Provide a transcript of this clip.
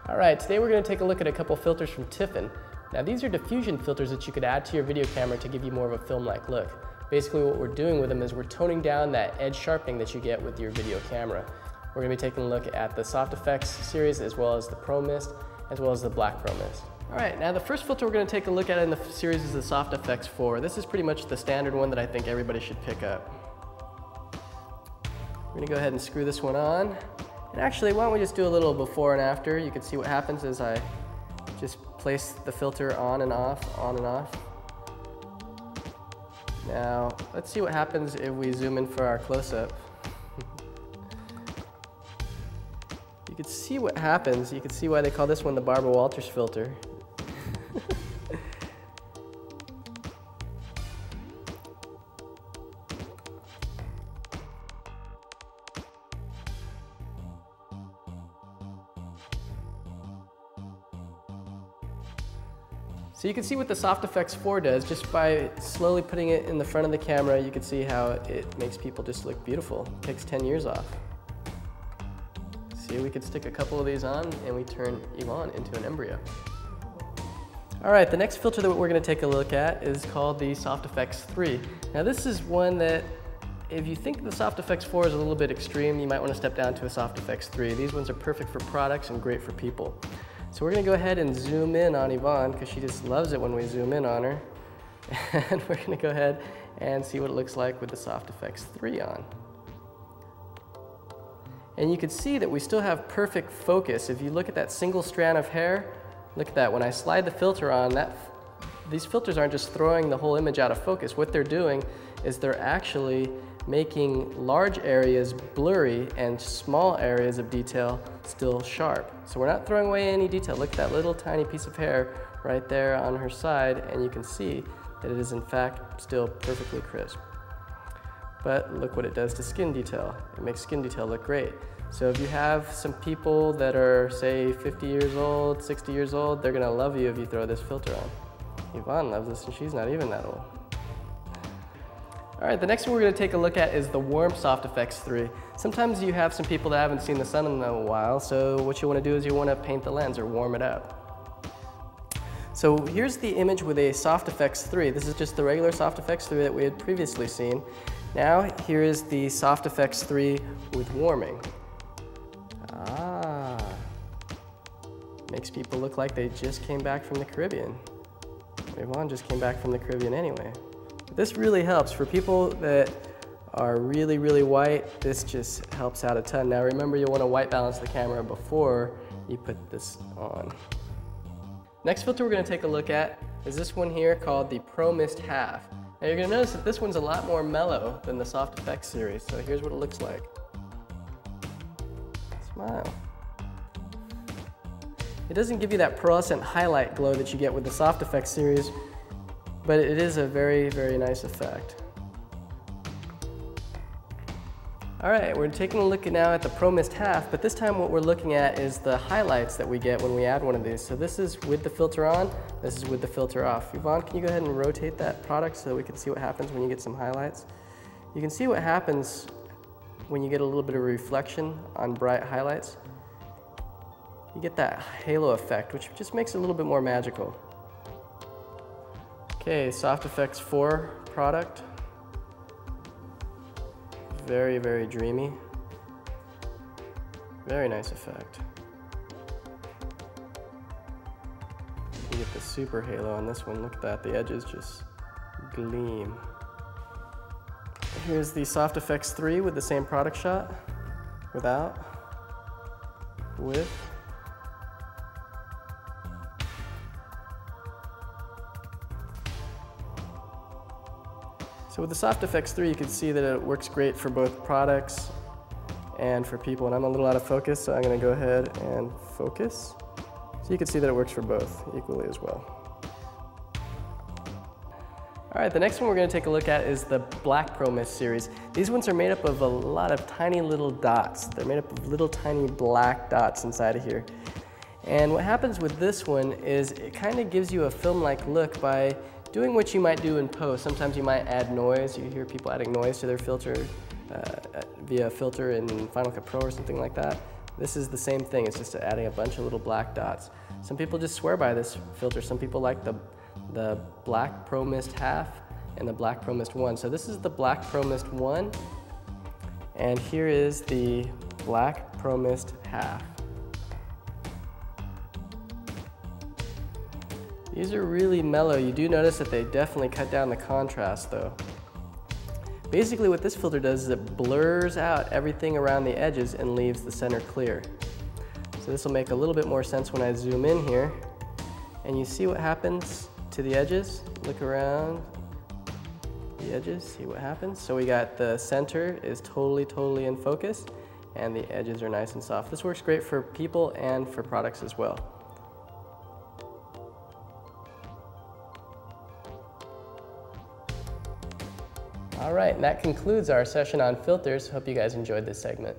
All right, today we're going to take a look at a couple filters from Tiffen. Now these are diffusion filters that you could add to your video camera to give you more of a film-like look. Basically what we're doing with them is we're toning down that edge sharpening that you get with your video camera. We're going to be taking a look at the Soft Effects series as well as the Pro Mist, as well as the Black Pro Mist. All right, now the first filter we're going to take a look at in the series is the Soft Effects 4. This is pretty much the standard one that I think everybody should pick up. We're going to go ahead and screw this one on. And actually, why don't we just do a little before and after. You can see what happens as I just place the filter on and off, on and off. Now, let's see what happens if we zoom in for our close-up. You can see what happens. You can see why they call this one the Barbara Walters filter. So you can see what the Soft Effects 4 does. Just by slowly putting it in the front of the camera, you can see how it makes people just look beautiful. It takes 10 years off. See, we could stick a couple of these on and we turn Yvonne into an embryo. All right, the next filter that we're going to take a look at is called the Soft Effects 3. Now this is one that, if you think the Soft Effects 4 is a little bit extreme, you might want to step down to a Soft Effects 3. These ones are perfect for products and great for people. So we're going to go ahead and zoom in on Yvonne because she just loves it when we zoom in on her. And we're going to go ahead and see what it looks like with the Soft Effects 3 on. And you can see that we still have perfect focus. If you look at that single strand of hair, look at that. When I slide the filter on, these filters aren't just throwing the whole image out of focus. What they're doing is they're actually making large areas blurry and small areas of detail still sharp. So we're not throwing away any detail. Look at that little tiny piece of hair right there on her side, and you can see that it is in fact still perfectly crisp. But look what it does to skin detail. It makes skin detail look great. So if you have some people that are, say, 50 years old, 60 years old, they're gonna love you if you throw this filter on. Yvonne loves this and she's not even that old. All right, the next one we're going to take a look at is the Warm Soft Effects 3. Sometimes you have some people that haven't seen the sun in a while, so what you want to do is you want to paint the lens or warm it up. So here's the image with a Soft Effects 3. This is just the regular Soft Effects 3 that we had previously seen. Now here is the Soft Effects 3 with warming. Ah, makes people look like they just came back from the Caribbean. Yvonne just came back from the Caribbean anyway. This really helps. For people that are really, really white, this just helps out a ton. Now remember, you'll want to white balance the camera before you put this on. Next filter we're going to take a look at is this one here called the Pro Mist Half. Now you're going to notice that this one's a lot more mellow than the Soft Effects series, so here's what it looks like. Smile. It doesn't give you that pearlescent highlight glow that you get with the Soft Effects series, but it is a very, very nice effect. All right, we're taking a look now at the Pro Mist Half, but this time what we're looking at is the highlights that we get when we add one of these. So this is with the filter on, this is with the filter off. Yvonne, can you go ahead and rotate that product so we can see what happens when you get some highlights? You can see what happens when you get a little bit of reflection on bright highlights. You get that halo effect, which just makes it a little bit more magical. Okay, Soft Effects 4 product. Very, very dreamy. Very nice effect. You get the super halo on this one. Look at that, the edges just gleam. Here's the Soft Effects 3 with the same product shot. Without, with. So with the Soft Effects 3, you can see that it works great for both products and for people. And I'm a little out of focus, so I'm going to go ahead and focus. So you can see that it works for both equally as well. All right, the next one we're going to take a look at is the Black Pro Mist series. These ones are made up of a lot of tiny little dots. They're made up of little tiny black dots inside of here. And what happens with this one is it kind of gives you a film-like look by doing what you might do in post. Sometimes you might add noise. You hear people adding noise to their filter via a filter in Final Cut Pro or something like that. This is the same thing, it's just adding a bunch of little black dots. Some people just swear by this filter. Some people like the black Pro Mist half and the black Pro Mist 1. So this is the black Pro Mist 1, and here is the black Pro Mist half. These are really mellow. You do notice that they definitely cut down the contrast though. Basically what this filter does is it blurs out everything around the edges and leaves the center clear. So this will make a little bit more sense when I zoom in here. And you see what happens to the edges? Look around the edges, see what happens. So we got the center is totally in focus, and the edges are nice and soft. This works great for people and for products as well. All right, and that concludes our session on filters. Hope you guys enjoyed this segment.